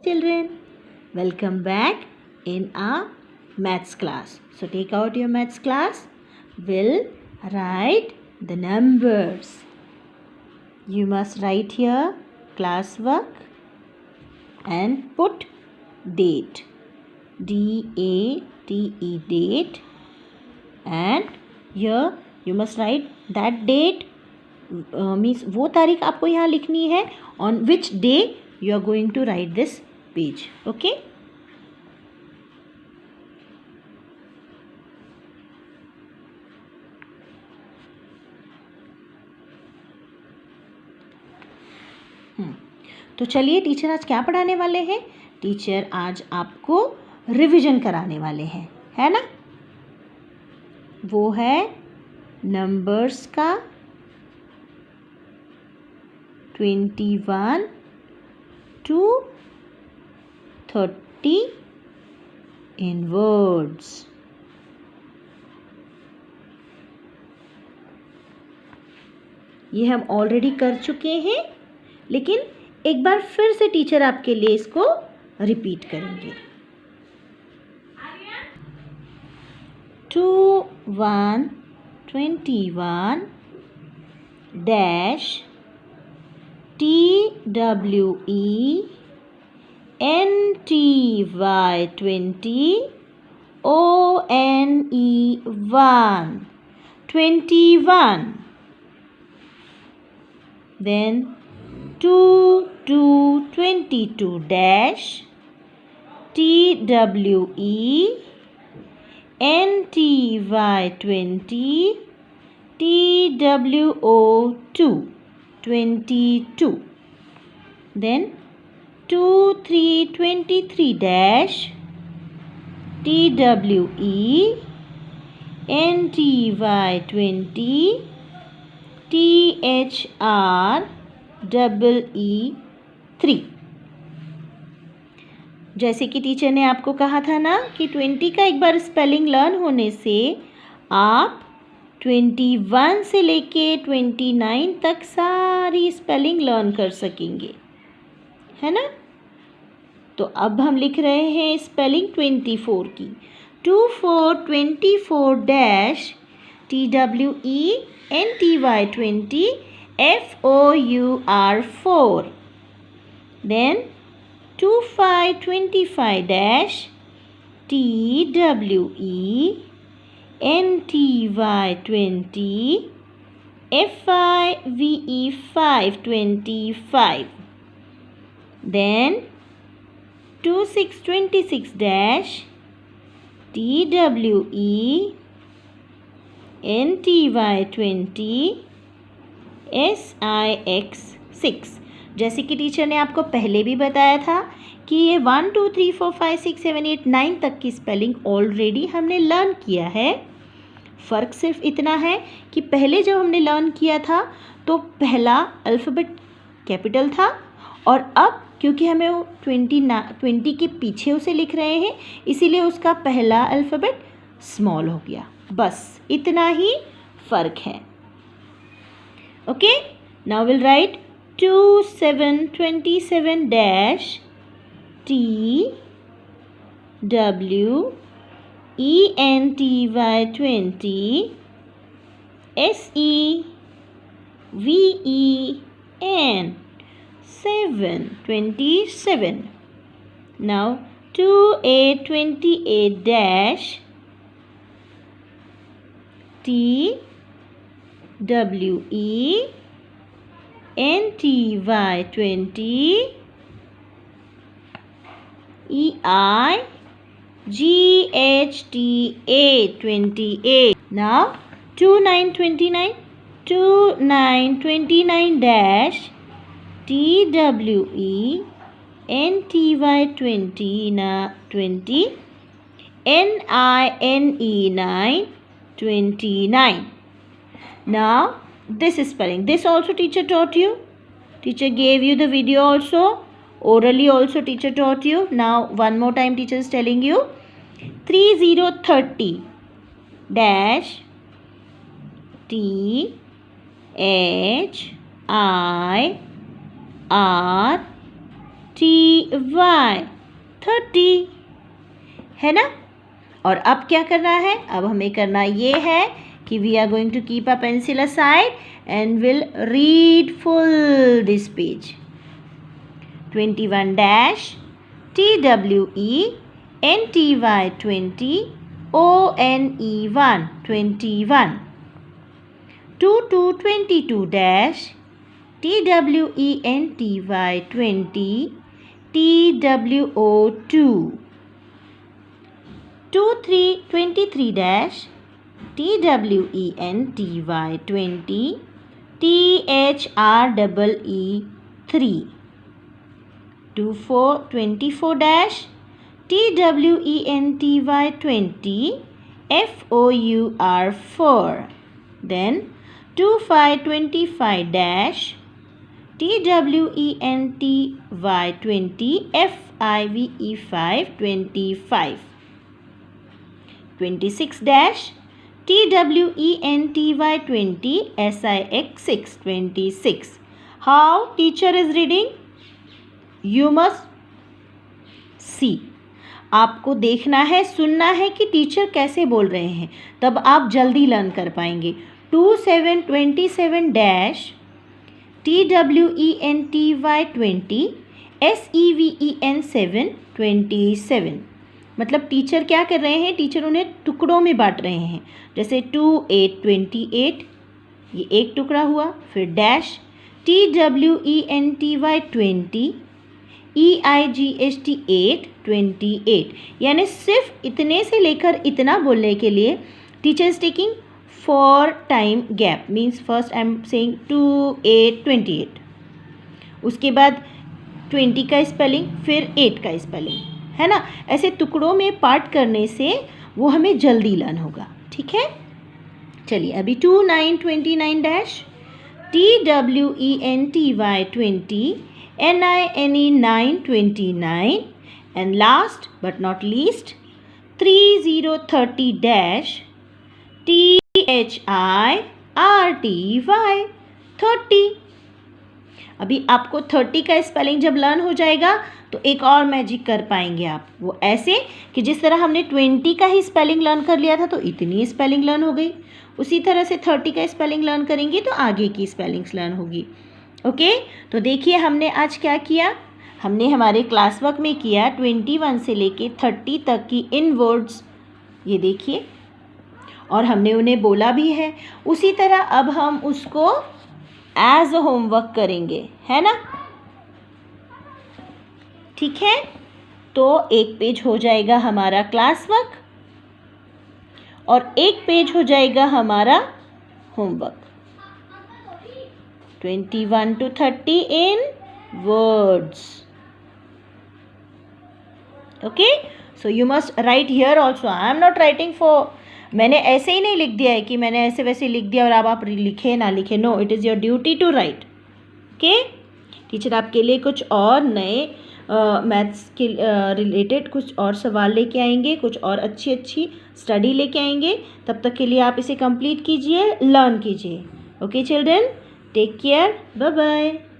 Children, welcome back in our maths class. So take out your maths class. We'll write the numbers. You must write here classwork and put date. D-A-T-E, date. And here you must write that date means वो तारीख आपको यहाँ लिखनी है on which day you are going to write this page. Okay. तो चलिए teacher आज क्या पढ़ाने वाले हैं. टीचर आज आपको रिवीजन कराने वाले हैं, है ना. वो है नंबर्स का 21 to 30 in words. ये हम ऑलरेडी कर चुके हैं, लेकिन एक बार फिर से टीचर आपके लिए इसको रिपीट करेंगे. 21 dash TWE NTY 20 ONE 21. Then 22 dash TWE NTY 20 TWO2 22. Then 23 dash TWE NTY 20 THREE3. जैसे कि टीचर ने आपको कहा था ना कि 20 का एक बार स्पेलिंग लर्न होने से आप 21 से लेके 29 तक सारी स्पेलिंग लर्न कर सकेंगे, है ना. तो अब हम लिख रहे हैं स्पेलिंग 24 की. 24 dash TWE NTY 20 FOUR4. Then 25 dash TWE NTY 20 FIVE5 25. Then 26 dash TWE NTY 20 SIX6. जैसे कि टीचर ने आपको पहले भी बताया था कि ये 1 2 3 4 5 6 7 8 9 तक की स्पेलिंग ऑलरेडी हमने लर्न किया है. फ़र्क सिर्फ इतना है कि पहले जब हमने लर्न किया था तो पहला अल्फ़ाबेट कैपिटल था, और अब क्योंकि हमें वो 20 के पीछे उसे लिख रहे हैं, इसीलिए उसका पहला अल्फ़ाबेट स्मॉल हो गया. बस इतना ही फ़र्क है. Okay. Now will write 27 dash TWE NTY 20 SEVEN 27. Now 28 dash TWE NTY 20 EIGHTA 28. Now 29 dash TWE NTY 20 NINE 29. Now this is spelling. This also teacher taught you. Teacher gave you the video also. Orally also teacher taught you. Now one more time teacher is telling you. 30 dash THIREE TY 30 है ना। और अब क्या करना है, अब हमें करना ये है कि we are going to keep a pencil aside and will read full this page. 21 dash TWE NTY 20 ONE 21 22 dash TWENTY 20 TWO2 23 dash TWENTY 20 THREE 3 24 dash TWENTY 20 FOUR 4. Then 25 dash TWENTY 20 FIVE 5 25. 26 dash TWENTY 20 SIX 6 26. How teacher is reading? You must see. आपको देखना है, सुनना है कि teacher कैसे बोल रहे हैं, तब आप जल्दी लर्न कर पाएंगे। 27 dash TWENTY 20 SEVEN 7 27. मतलब टीचर क्या कर रहे हैं, टीचर उन्हें टुकड़ों में बांट रहे हैं। जैसे 2 8 28, ये एक टुकड़ा हुआ। फिर डैश TWENTY 20 EIGHT 8 28, यानी सिर्फ इतने से लेकर इतना बोलने के लिए teacher is taking 4 time gap. Means first I am saying 2 8 28, उसके बाद 20 का स्पेलिंग, फिर 8 का स्पेलिंग, है ना। ऐसे टुकड़ों में पार्ट करने से वो हमें जल्दी लर्न होगा, ठीक है। चलिए अभी 29 dash TWENTY 20 NINE 9 29, and last but not least 30 dash THIRTY 30. अभी आपको 30 का स्पेलिंग जब लर्न हो जाएगा तो एक और मैजिक कर पाएंगे आप, वो ऐसे कि जिस तरह हमने 20 का ही स्पेलिंग लर्न कर लिया था तो इतनी स्पेलिंग लर्न हो गई, उसी तरह से 30 का स्पेलिंग लर्न करेंगे तो आगे की स्पेलिंग्स लर्न होगी। ओके तो देखिए हमने आज क्या किया, हमने हमारे क्लास वर्क में किया 21 से लेके 30 तक की इन वर्ड्स, ये देखिए, और हमने उन्हें बोला भी है। उसी तरह अब हम उसको एज अ होमवर्क करेंगे, है ना, ठीक है। तो एक पेज हो जाएगा हमारा क्लास वर्क और एक पेज हो जाएगा हमारा homework. 21 to 30 in words. Okay, so you must write here also. I am not writing for, मैंने ऐसे ही नहीं लिख दिया है कि मैंने ऐसे वैसे लिख दिया और अब आप लिखे ना लिखे। No, it is your duty to write. Okay, teacher आपके लिए कुछ और नए मैथ्स के रिलेटेड कुछ और सवाल लेके आएंगे, कुछ और अच्छी स्टडी लेके आएंगे। तब तक के लिए आप इसे कंप्लीट कीजिए, लर्न कीजिए। Okay children, take care, bye bye.